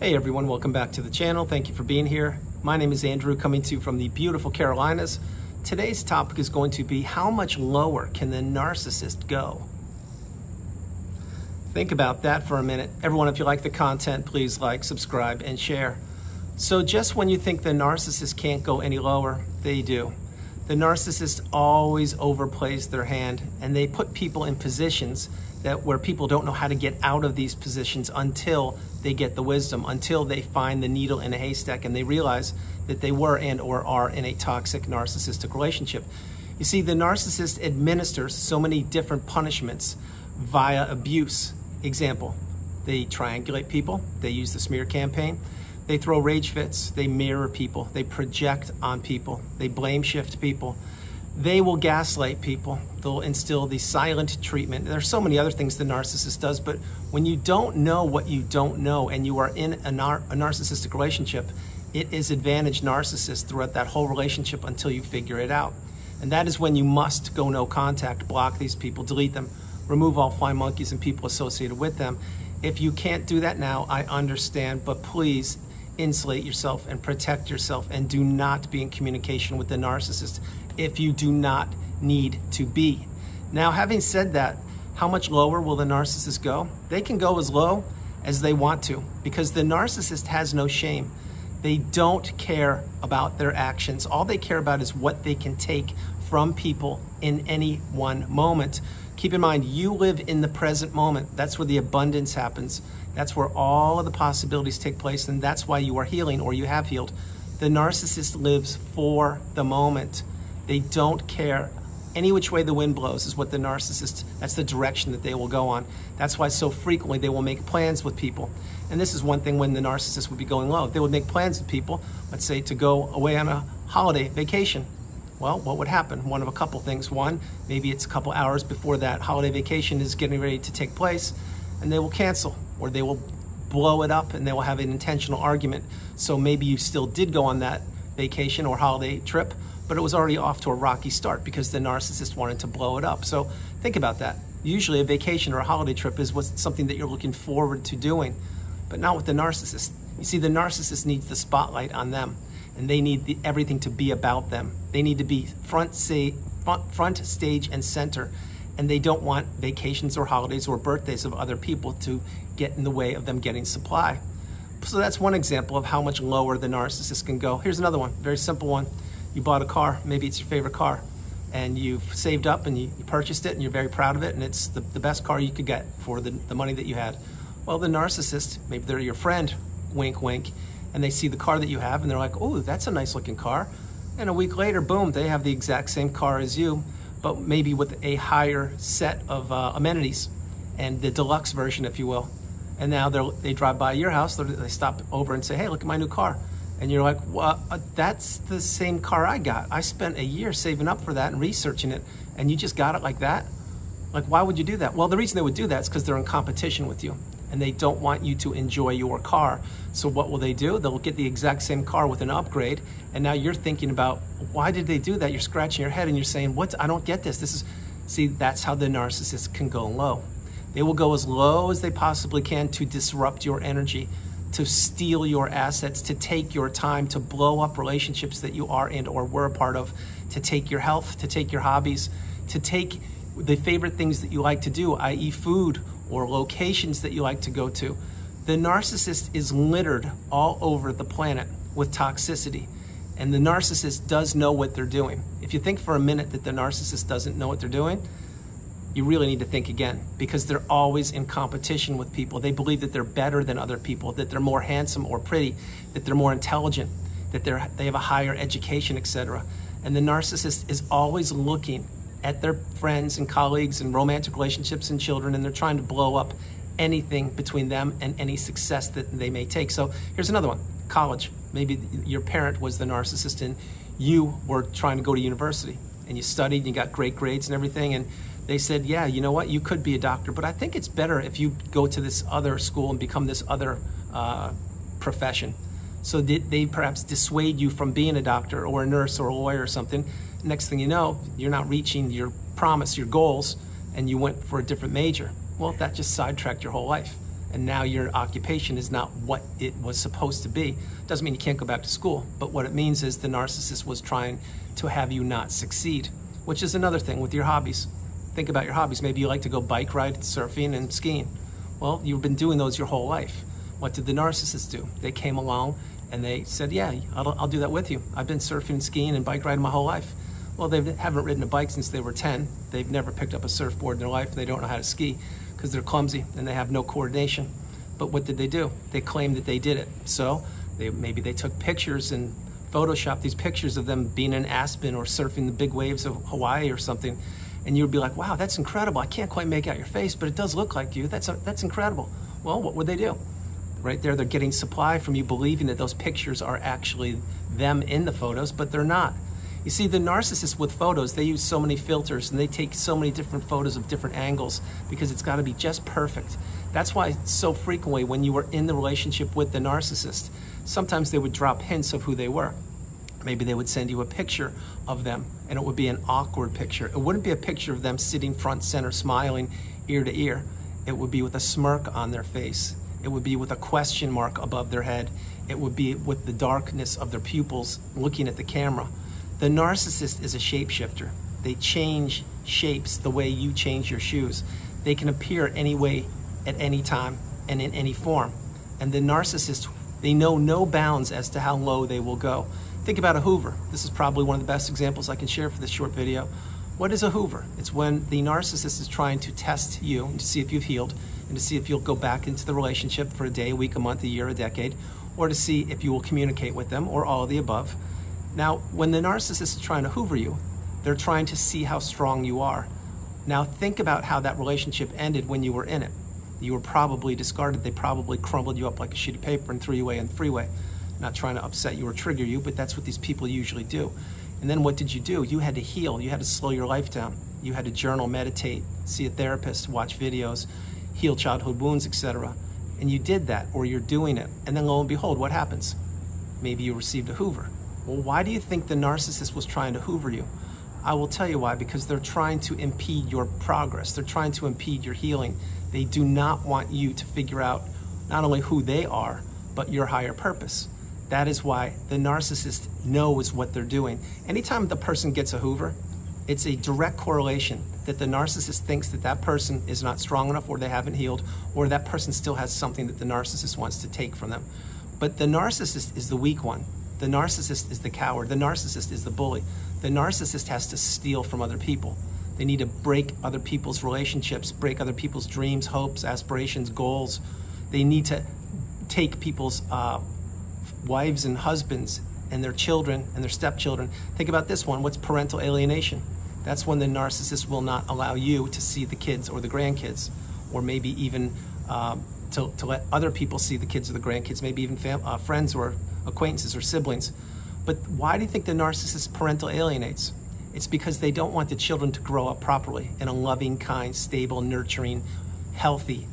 Hey everyone, welcome back to the channel. Thank you for being here. My name is Andrew, coming to you from the beautiful Carolinas. Today's topic is going to be how much lower can the narcissist go? Think about that for a minute. Everyone, if you like the content, please like, subscribe, and share. So just when you think the narcissist can't go any lower, they do. The narcissist always overplays their hand, and they put people in positions where people don't know how to get out of these positions until they get the wisdom, until they find the needle in a haystack and they realize that they were and or are in a toxic narcissistic relationship. You see, the narcissist administers so many different punishments via abuse. Example, they triangulate people, they use the smear campaign, they throw rage fits, they mirror people, they project on people, they blame shift people. They will gaslight people. They'll instill the silent treatment. There's so many other things the narcissist does, but when you don't know what you don't know and you are in a narcissistic relationship, it is advantage narcissist throughout that whole relationship until you figure it out. And that is when you must go no contact, block these people, delete them, remove all flying monkeys and people associated with them. If you can't do that now, I understand, but please insulate yourself and protect yourself and do not be in communication with the narcissist if you do not need to be. Now, having said that, how much lower will the narcissist go? They can go as low as they want to because the narcissist has no shame. They don't care about their actions. All they care about is what they can take from people in any one moment. Keep in mind, you live in the present moment. That's where the abundance happens. That's where all of the possibilities take place, and that's why you are healing or you have healed. The narcissist lives for the moment. They don't care. Any which way the wind blows is what the narcissist, that's the direction that they will go on. That's why so frequently they will make plans with people. And this is one thing when the narcissist would be going low. They would make plans with people, let's say to go away on a holiday vacation. Well, what would happen? One of a couple things. One, maybe it's a couple hours before that holiday vacation is getting ready to take place, and they will cancel, or they will blow it up and they will have an intentional argument. So maybe you still did go on that vacation or holiday trip, but it was already off to a rocky start because the narcissist wanted to blow it up. So think about that. Usually a vacation or a holiday trip is something that you're looking forward to doing, but not with the narcissist. You see, the narcissist needs the spotlight on them, and they need everything to be about them. They need to be front stage and center, and they don't want vacations or holidays or birthdays of other people to get in the way of them getting supply. So that's one example of how much lower the narcissist can go. Here's another one, very simple one. You bought a car, maybe it's your favorite car, and you've saved up and you purchased it and you're very proud of it, and it's the best car you could get for the money that you had. Well, the narcissist, maybe they're your friend, wink, wink, and they see the car that you have and they're like, oh, that's a nice looking car. And a week later, boom, they have the exact same car as you, but maybe with a higher set of amenities and the deluxe version, if you will. And now they drive by your house, they stop over and say, hey, look at my new car. And you're like, well, that's the same car I got. I spent a year saving up for that and researching it, and you just got it like that? Like, why would you do that? Well, the reason they would do that is because they're in competition with you, and they don't want you to enjoy your car. So what will they do? They'll get the exact same car with an upgrade, and now you're thinking about, why did they do that? You're scratching your head, and you're saying, what? I don't get this. See, that's how the narcissist can go low. They will go as low as they possibly can to disrupt your energy, to steal your assets, to take your time, to blow up relationships that you are and or were a part of, to take your health, to take your hobbies, to take the favorite things that you like to do, i.e. food or locations that you like to go to. The narcissist is littered all over the planet with toxicity, and the narcissist does know what they're doing. If you think for a minute that the narcissist doesn't know what they're doing, you really need to think again, because they're always in competition with people. They believe that they're better than other people, that they're more handsome or pretty, that they're more intelligent, that they have a higher education, etc. And the narcissist is always looking at their friends and colleagues and romantic relationships and children, and they're trying to blow up anything between them and any success that they may take. So here's another one, college. Maybe your parent was the narcissist and you were trying to go to university, and you studied and you got great grades and everything, and they said, yeah, you know what, you could be a doctor, but I think it's better if you go to this other school and become this other profession. So they perhaps dissuade you from being a doctor or a nurse or a lawyer or something. Next thing you know, you're not reaching your promise, your goals, and you went for a different major. Well, that just sidetracked your whole life. and now your occupation is not what it was supposed to be. Doesn't mean you can't go back to school, but what it means is the narcissist was trying to have you not succeed, which is another thing with your hobbies. Think about your hobbies. Maybe you like to go bike ride, surfing, and skiing. Well, you've been doing those your whole life. What did the narcissist do? They came along and they said, yeah, I'll do that with you. I've been surfing and skiing and bike riding my whole life. Well, they haven't ridden a bike since they were 10. They've never picked up a surfboard in their life. They don't know how to ski because they're clumsy and they have no coordination. But what did they do? They claimed that they did it. So maybe they took pictures and photoshopped these pictures of them being in Aspen or surfing the big waves of Hawaii or something. And you'd be like, wow, that's incredible. I can't quite make out your face, but it does look like you. That's incredible. Well, what would they do? Right there, they're getting supply from you believing that those pictures are actually them in the photos, but they're not. You see, the narcissists with photos, they use so many filters and they take so many different photos of different angles because it's got to be just perfect. That's why so frequently when you were in the relationship with the narcissist, sometimes they would drop hints of who they were. Maybe they would send you a picture of them and it would be an awkward picture. It wouldn't be a picture of them sitting front center smiling ear to ear. It would be with a smirk on their face. It would be with a question mark above their head. It would be with the darkness of their pupils looking at the camera. The narcissist is a shapeshifter. They change shapes the way you change your shoes. They can appear any way, at any time, and in any form. And the narcissist, they know no bounds as to how low they will go. Think about a Hoover. This is probably one of the best examples I can share for this short video. What is a Hoover? It's when the narcissist is trying to test you and to see if you've healed and to see if you'll go back into the relationship for a day, a week, a month, a year, a decade, or to see if you will communicate with them or all of the above. Now, when the narcissist is trying to Hoover you, they're trying to see how strong you are. Now, think about how that relationship ended when you were in it. You were probably discarded. They probably crumbled you up like a sheet of paper and threw you away on the freeway. Not trying to upset you or trigger you, but that's what these people usually do. And then what did you do? You had to heal. You had to slow your life down. You had to journal, meditate, see a therapist, watch videos, heal childhood wounds, etc. And you did that, or you're doing it. And then lo and behold, what happens? Maybe you received a Hoover. Well, why do you think the narcissist was trying to Hoover you? I will tell you why, because they're trying to impede your progress. They're trying to impede your healing. They do not want you to figure out not only who they are, but your higher purpose. That is why the narcissist knows what they're doing. Anytime the person gets a Hoover, it's a direct correlation that the narcissist thinks that that person is not strong enough, or they haven't healed, or that person still has something that the narcissist wants to take from them. But the narcissist is the weak one. The narcissist is the coward. The narcissist is the bully. The narcissist has to steal from other people. They need to break other people's relationships, break other people's dreams, hopes, aspirations, goals. They need to take people's wives and husbands and their children and their stepchildren. Think about this one. What's parental alienation? That's when the narcissist will not allow you to see the kids or the grandkids, or maybe even to let other people see the kids or the grandkids, maybe even friends or acquaintances or siblings. But why do you think the narcissist parental alienates? It's because they don't want the children to grow up properly in a loving, kind, stable, nurturing, healthy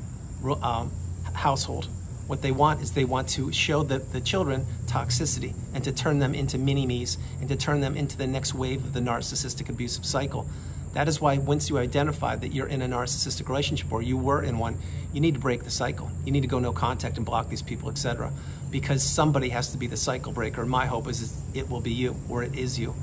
household. What they want is they want to show the children toxicity and to turn them into mini-me's and to turn them into the next wave of the narcissistic abusive cycle. That is why once you identify that you're in a narcissistic relationship or you were in one, you need to break the cycle. You need to go no contact and block these people, etc. Because somebody has to be the cycle breaker. My hope is it will be you, or it is you.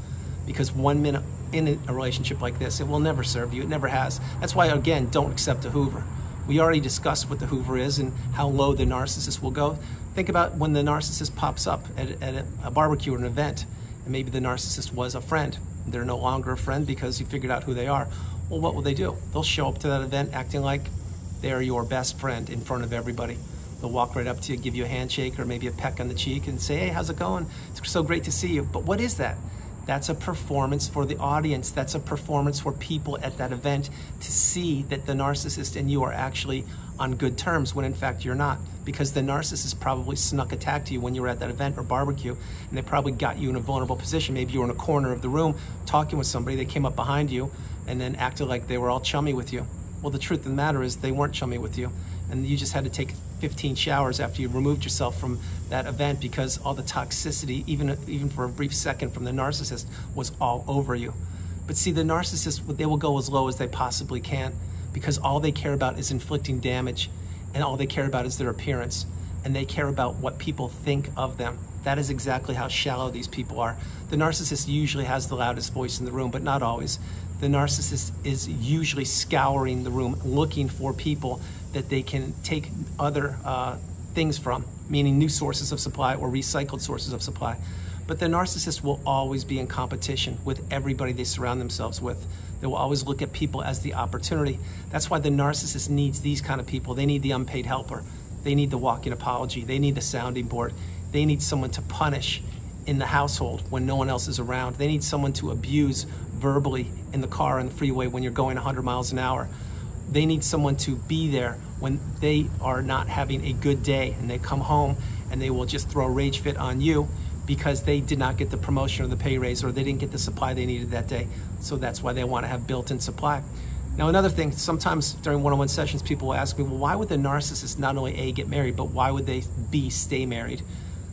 Because 1 minute in a relationship like this, it will never serve you. It never has. That's why, again, don't accept a Hoover. We already discussed what the Hoover is and how low the narcissist will go. Think about when the narcissist pops up at a barbecue or an event, and maybe the narcissist was a friend. They're no longer a friend because you figured out who they are. Well, what will they do? They'll show up to that event acting like they're your best friend in front of everybody. They'll walk right up to you, give you a handshake or maybe a peck on the cheek and say, hey, how's it going? It's so great to see you. But what is that? That's a performance for the audience. That's a performance for people at that event to see that the narcissist and you are actually on good terms when in fact you're not, because the narcissist probably snuck attacked you when you were at that event or barbecue, and they probably got you in a vulnerable position. Maybe you were in a corner of the room talking with somebody. They came up behind you and then acted like they were all chummy with you. Well, the truth of the matter is they weren't chummy with you, and you just had to take 15 showers after you removed yourself from that event because all the toxicity, even for a brief second from the narcissist, was all over you. But see, the narcissist, they will go as low as they possibly can because all they care about is inflicting damage and all they care about is their appearance, and they care about what people think of them. That is exactly how shallow these people are. The narcissist usually has the loudest voice in the room, but not always. The narcissist is usually scouring the room, looking for people that they can take other things from, meaning new sources of supply or recycled sources of supply. But the narcissist will always be in competition with everybody they surround themselves with. They will always look at people as the opportunity. That's why the narcissist needs these kind of people. They need the unpaid helper. They need the walking apology. They need the sounding board. They need someone to punish in the household when no one else is around. They need someone to abuse verbally in the car and the freeway when you're going 100 miles an hour. They need someone to be there when they are not having a good day and they come home and they will just throw a rage fit on you because they did not get the promotion or the pay raise, or they didn't get the supply they needed that day. So that's why they want to have built-in supply. Now, another thing, sometimes during one-on-one sessions, people will ask me, well, why would the narcissist not only A, get married, but why would they B, stay married?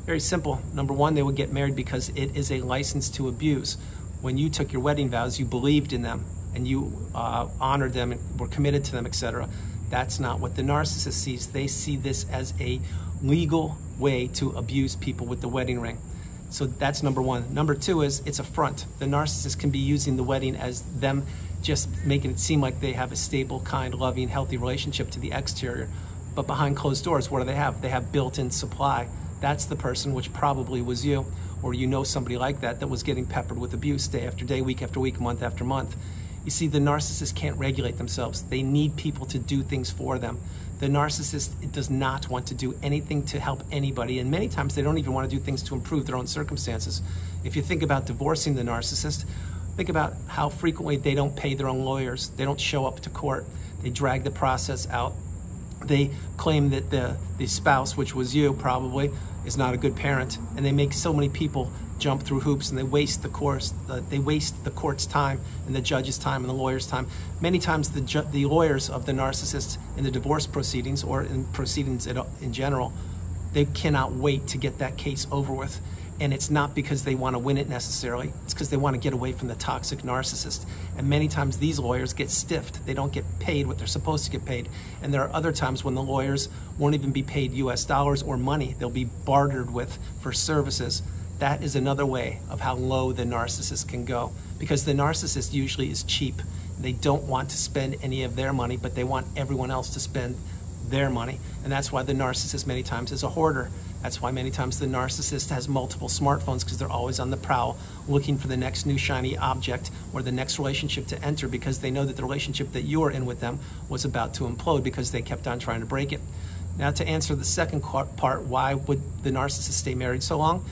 Very simple. Number one, they would get married because it is a license to abuse. When you took your wedding vows, you believed in them and you honored them and were committed to them, etc. That's not what the narcissist sees. They see this as a legal way to abuse people with the wedding ring. So that's number one. Number two is it's a front. The narcissist can be using the wedding as them just making it seem like they have a stable, kind, loving, healthy relationship to the exterior. But behind closed doors, what do they have? They have built-in supply. That's the person, which probably was you, or you know somebody like that that was getting peppered with abuse day after day, week after week, month after month. You see, the narcissist can't regulate themselves. They need people to do things for them. The narcissist does not want to do anything to help anybody, and many times they don't even want to do things to improve their own circumstances. If you think about divorcing the narcissist, think about how frequently they don't pay their own lawyers. They don't show up to court. They drag the process out. They claim that the spouse, which was you probably, is not a good parent, and they make so many people jump through hoops, and they waste the court's time and the judge's time and the lawyer's time. Many times the lawyers of the narcissist in the divorce proceedings or in proceedings in general, they cannot wait to get that case over with. And it's not because they want to win it necessarily. It's because they want to get away from the toxic narcissist. And many times these lawyers get stiffed. They don't get paid what they're supposed to get paid. And there are other times when the lawyers won't even be paid US dollars or money. They'll be bartered with for services. That is another way of how low the narcissist can go, because the narcissist usually is cheap. They don't want to spend any of their money, but they want everyone else to spend their money. And that's why the narcissist many times is a hoarder. That's why many times the narcissist has multiple smartphones, because they're always on the prowl looking for the next new shiny object or the next relationship to enter, because they know that the relationship that you are in with them was about to implode because they kept on trying to break it. Now, to answer the second part, why would the narcissist stay married so long?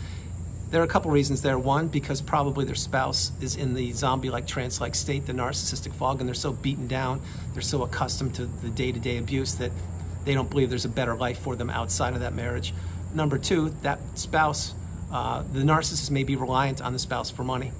There are a couple reasons there. One, because probably their spouse is in the zombie-like, trance-like state, the narcissistic fog, and they're so beaten down, they're so accustomed to the day-to-day abuse that they don't believe there's a better life for them outside of that marriage. Number two, that spouse, the narcissist may be reliant on the spouse for money.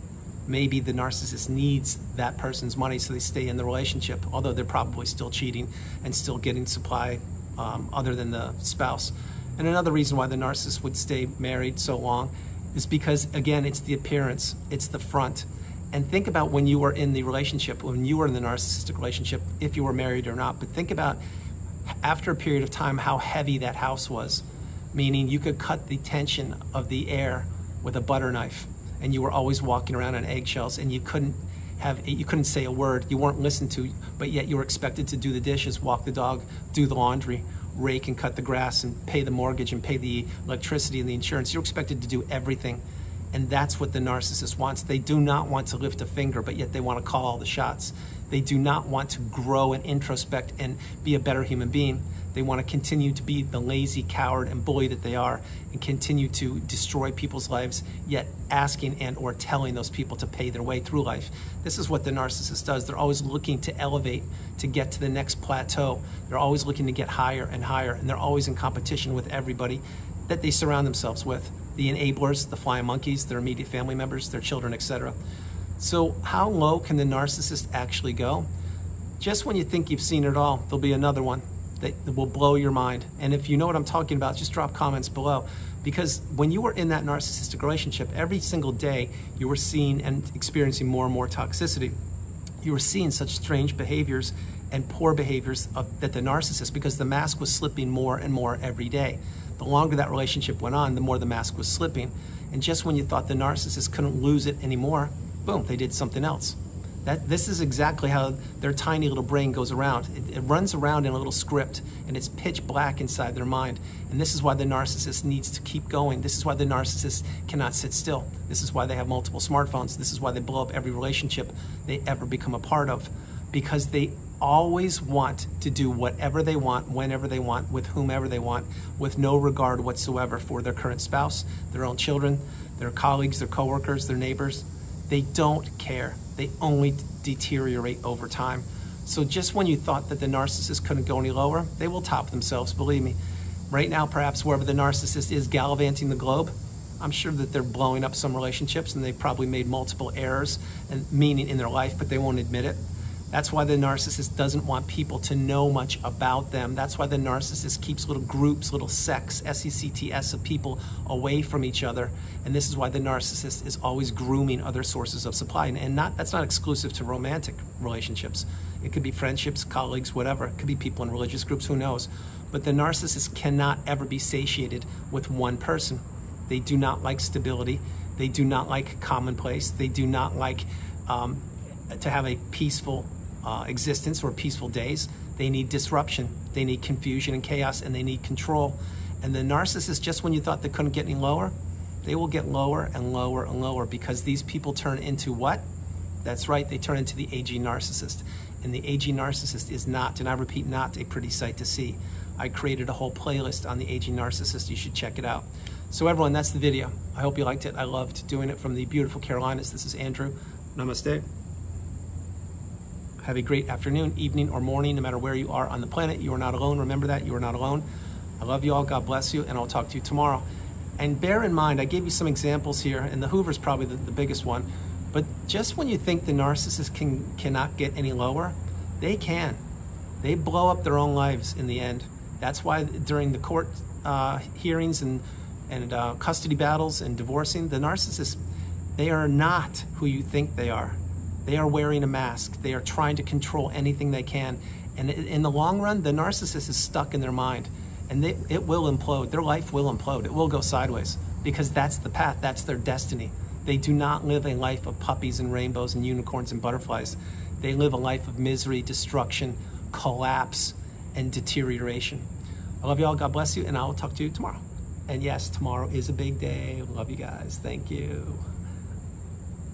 Maybe the narcissist needs that person's money so they stay in the relationship, although they're probably still cheating and still getting supply other than the spouse. And another reason why the narcissist would stay married so long is because, again, it's the appearance, it's the front. And think about when you were in the relationship, when you were in the narcissistic relationship, if you were married or not, but think about after a period of time how heavy that house was, meaning you could cut the tension of the air with a butter knife, and you were always walking around on eggshells, and you couldn't say a word, you weren't listened to, but yet you were expected to do the dishes, walk the dog, do the laundry, rake and cut the grass, and pay the mortgage and pay the electricity and the insurance. You're expected to do everything. And that's what the narcissist wants. They do not want to lift a finger, but yet they want to call all the shots. They do not want to grow and introspect and be a better human being. They want to continue to be the lazy coward and bully that they are, and continue to destroy people's lives, yet asking and or telling those people to pay their way through life. This is what the narcissist does. They're always looking to elevate, to get to the next plateau. They're always looking to get higher and higher, and they're always in competition with everybody that they surround themselves with. The enablers, the flying monkeys, their immediate family members, their children, etc. So how low can the narcissist actually go? Just when you think you've seen it all, there'll be another one that will blow your mind. And if you know what I'm talking about, just drop comments below. Because when you were in that narcissistic relationship, every single day you were seeing and experiencing more and more toxicity. You were seeing such strange behaviors and poor behaviors that the narcissist, because the mask was slipping more and more every day. The longer that relationship went on, the more the mask was slipping. And just when you thought the narcissist couldn't lose it anymore, boom, they did something else. This is exactly how their tiny little brain goes around. It runs around in a little script, and it's pitch black inside their mind. And this is why the narcissist needs to keep going. This is why the narcissist cannot sit still. This is why they have multiple smartphones. This is why they blow up every relationship they ever become a part of. Because they always want to do whatever they want, whenever they want, with whomever they want, with no regard whatsoever for their current spouse, their own children, their colleagues, their coworkers, their neighbors. They don't care. They only deteriorate over time. So just when you thought that the narcissist couldn't go any lower, they will top themselves, believe me. Right now, perhaps wherever the narcissist is gallivanting the globe, I'm sure that they're blowing up some relationships, and they've probably made multiple errors and meaning in their life, but they won't admit it. That's why the narcissist doesn't want people to know much about them. That's why the narcissist keeps little groups, little sects, S-E-C-T-S, of people away from each other. And this is why the narcissist is always grooming other sources of supply. And that's not exclusive to romantic relationships. It could be friendships, colleagues, whatever. It could be people in religious groups, who knows. But the narcissist cannot ever be satiated with one person. They do not like stability. They do not like commonplace. They do not like to have a peaceful existence or peaceful days. They need disruption, they need confusion and chaos, and they need control. And the narcissist, just when you thought they couldn't get any lower, they will get lower and lower and lower, because these people turn into what? That's right, they turn into the AG narcissist. And the AG narcissist is not, and I repeat, not a pretty sight to see. I created a whole playlist on the AG narcissist. You should check it out. So everyone, that's the video. I hope you liked it. I loved doing it from the beautiful Carolinas. This is Andrew. Namaste. Have a great afternoon, evening, or morning, no matter where you are on the planet. You are not alone. Remember that. You are not alone. I love you all. God bless you, and I'll talk to you tomorrow. And bear in mind, I gave you some examples here, and the Hoover's probably the biggest one. But just when you think the narcissist cannot get any lower, they can. They blow up their own lives in the end. That's why during the court hearings and custody battles and divorcing, the narcissists, they are not who you think they are. They are wearing a mask. They are trying to control anything they can. And in the long run, the narcissist is stuck in their mind. And it will implode. Their life will implode. It will go sideways, because that's the path. That's their destiny. They do not live a life of puppies and rainbows and unicorns and butterflies. They live a life of misery, destruction, collapse, and deterioration. I love you all. God bless you. And I will talk to you tomorrow. And yes, tomorrow is a big day. Love you guys. Thank you.